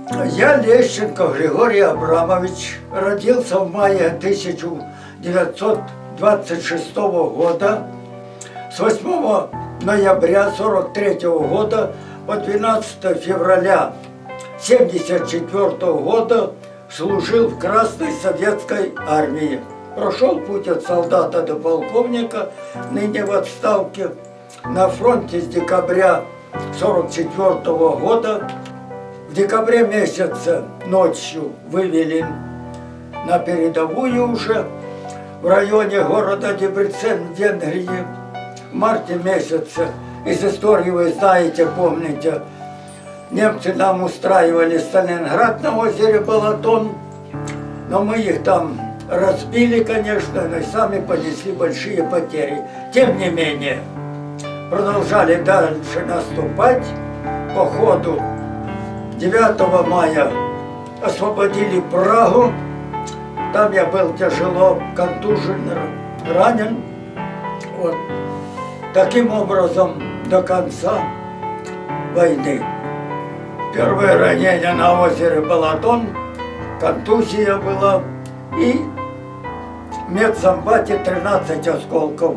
Я Лещенко Григорий Абрамович, родился в мае 1926 года. С 8 ноября 1943 года по 12 февраля 1974 года служил в Красной Советской армии. Прошел путь от солдата до полковника, ныне в отставке. На фронте с декабря 1944 года. В декабре месяце ночью вывели на передовую уже в районе города Дебрецен в Венгрии. В марте месяце, из истории вы знаете, помните, немцы нам устраивали Сталинград на озере Балатон, но мы их там разбили, конечно, но и сами понесли большие потери. Тем не менее, продолжали дальше наступать. По ходу 9 мая освободили Прагу. Там я был тяжело контужен, ранен. Вот. Таким образом, до конца войны. Первое ранение на озере Балатон, контузия была, и в медсамбате 13 осколков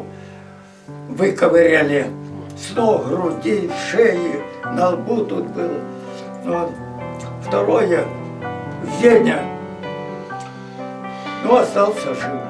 выковыряли с ног, груди, шеи, на лбу тут было. Вот. Второе в Вене, но остался жив.